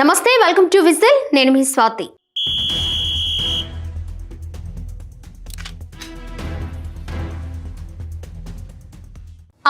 నమస్తే, welcome to Vigil. నేను మీ Swathi.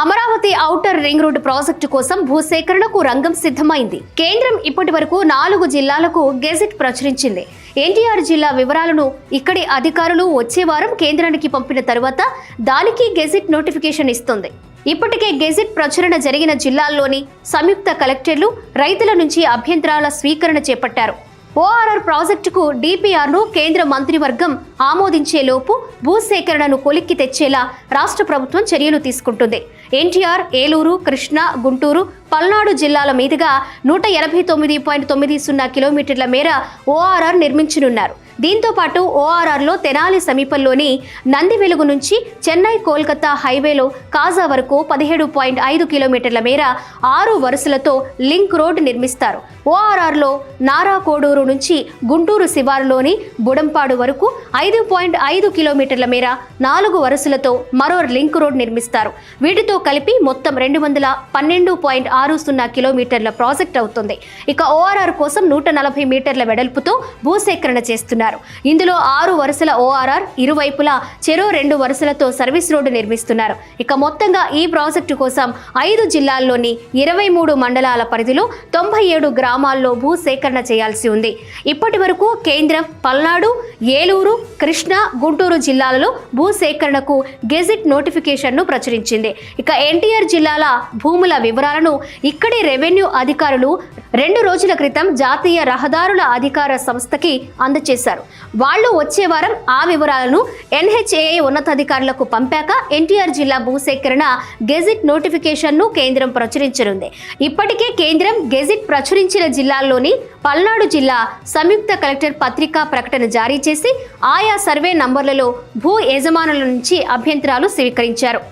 Amaravati outer ring road project కోసం భూసేకరణకు రంగం సిద్ధమైంది. కేంద్రం ఇప్పటి వరకు 4 జిల్లాలకు గెజిట్ ప్రచురించింది. ఎన్టీఆర్ జిల్లా వివరాలను ఇక్కడి అధికారులు వచ్చే వారం కేంద్రానికి పంపిన తరువాత దానికి గెజిట్ నోటిఫికేషన్ ఇస్తుంది. ఇప్పటికే గెజిట్ ప్రచురణ జరిగిన జిల్లాల్లోని సంయుక్త కలెక్టర్లు రైతుల నుంచి అభ్యంతరాల స్వీకరణ చేపట్టారు. ఓఆర్ఆర్ ప్రాజెక్టుకు డిపిఆర్ను కేంద్ర మంత్రివర్గం ఆమోదించేలోపు భూసేకరణను కొలిక్కి తెచ్చేలా రాష్ట్ర ప్రభుత్వం చర్యలు తీసుకుంటుంది. ఎన్టీఆర్, ఏలూరు, కృష్ణా, గుంటూరు, పల్నాడు జిల్లాల మీదుగా 189.90 కిలోమీటర్ల మేర ఓఆర్ఆర్ నిర్మించనున్నారు. దీంతో పాటు ఓఆర్ఆర్లో తెనాలి సమీపంలోని నందివెలుగు నుంచి చెన్నై కోల్కతా హైవేలో కాజా వరకు 17.5 కిలోమీటర్ల మేర 6 వరుసలతో లింక్ రోడ్ నిర్మిస్తారు. ఓఆర్ఆర్లో నారాకోడూరు నుంచి గుంటూరు శివారులోని బుడంపాడు వరకు 5.5 కిలోమీటర్ల మేర 4 వరుసలతో మరో లింక్ రోడ్ నిర్మిస్తారు. వీటితో కలిపి మొత్తం 212.60 కిలోమీటర్ల ప్రాజెక్ట్ అవుతుంది. ఇక ఓఆర్ఆర్ కోసం 140 మీటర్ల వెడల్పుతో భూసేకరణ చేస్తున్నారు. ఇందులో 6 వరుసల ఓఆర్ఆర్, ఇరువైపులా చెరో 2 వరుసలతో సర్వీస్ రోడ్డు నిర్మిస్తున్నారు. ఇక మొత్తంగా ఈ ప్రాజెక్టు కోసం 5 జిల్లాల్లోని 23 మండలాల పరిధిలో 97 గ్రామాల్లో భూసేకరణ చేయాల్సి ఉంది. ఇప్పటి వరకు కేంద్రం పల్నాడు, ఏలూరు, కృష్ణా, గుంటూరు జిల్లాలలో భూసేకరణకు గెజిట్ నోటిఫికేషన్ను ప్రచురించింది. ఇక ఎన్టీఆర్ జిల్లాల భూముల వివరాలను ఇక్కడి రెవెన్యూ అధికారులు 2 రోజుల క్రితం జాతీయ రహదారుల అధికార సంస్థకి అందజేశారు. వాళ్ళు వచ్చే వారం ఆ వివరాలను ఎన్హెచ్ఏఐ ఉన్నతాధికారులకు పంపాక ఎన్టీఆర్ జిల్లా భూసేకరణ గెజిట్ నోటిఫికేషన్ను కేంద్రం ప్రచురించనుంది. ఇప్పటికే కేంద్రం గెజిట్ ప్రచురించిన జిల్లాల్లోని పల్నాడు జిల్లా సంయుక్త కలెక్టర్ పత్రికా ప్రకటన జారీ చేసి ఆయా సర్వే నంబర్లలో భూ యజమానుల నుంచి అభ్యంతరాలు స్వీకరించారు.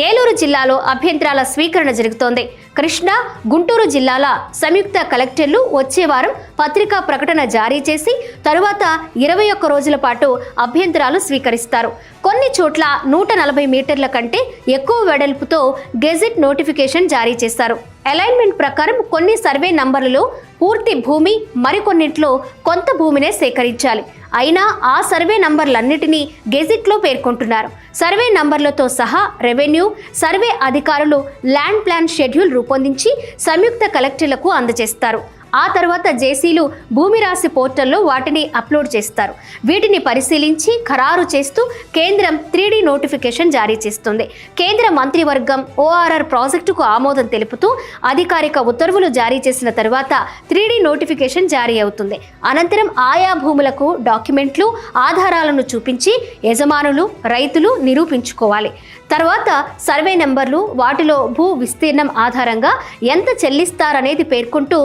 ఏలూరు జిల్లాలో అభ్యంతరాల స్వీకరణ జరుగుతోంది. కృష్ణా, గుంటూరు జిల్లాల సంయుక్త కలెక్టర్లు వచ్చే వారం పత్రికా ప్రకటన జారీ చేసి తరువాత 21 రోజుల పాటు అభ్యంతరాలు స్వీకరిస్తారు. కొన్ని చోట్ల 140 మీటర్ల కంటే ఎక్కువ వెడల్పుతో గెజిట్ నోటిఫికేషన్ జారీ చేశారు. అలైన్మెంట్ ప్రకారం కొన్ని సర్వే నంబర్లలో పూర్తి భూమి, మరికొన్నింటిలో కొంత భూమినే సేకరించాలి. అయినా ఆ సర్వే నంబర్లన్నిటినీ గెజిట్లో పేర్కొంటున్నారు. సర్వే నంబర్లతో సహా రెవెన్యూ, సర్వే అధికారులు ల్యాండ్ ప్లాన్ షెడ్యూల్ రూపొందించి సంయుక్త కలెక్టర్లకు అందజేస్తారు. ఆ తర్వాత జేసీలు భూమి రాశి పోర్టల్లో వాటిని అప్లోడ్ చేస్తారు. వీటిని పరిశీలించి ఖరారు చేస్తూ కేంద్రం 3D నోటిఫికేషన్ జారీ చేస్తుంది. కేంద్ర మంత్రివర్గం ఓఆర్ఆర్ ప్రాజెక్టుకు ఆమోదం తెలుపుతూ అధికారిక ఉత్తర్వులు జారీ చేసిన తర్వాత 3D నోటిఫికేషన్ జారీ అవుతుంది. అనంతరం ఆయా భూములకు డాక్యుమెంట్లు, ఆధారాలను చూపించి యజమానులు, రైతులు నిరూపించుకోవాలి. తర్వాత సర్వే నెంబర్లు, వాటిలో భూ విస్తీర్ణం ఆధారంగా ఎంత చెల్లిస్తారనేది పేర్కొంటూ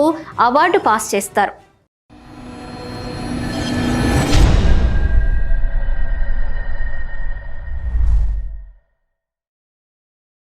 అవార్డు పాస్ చేస్తారు.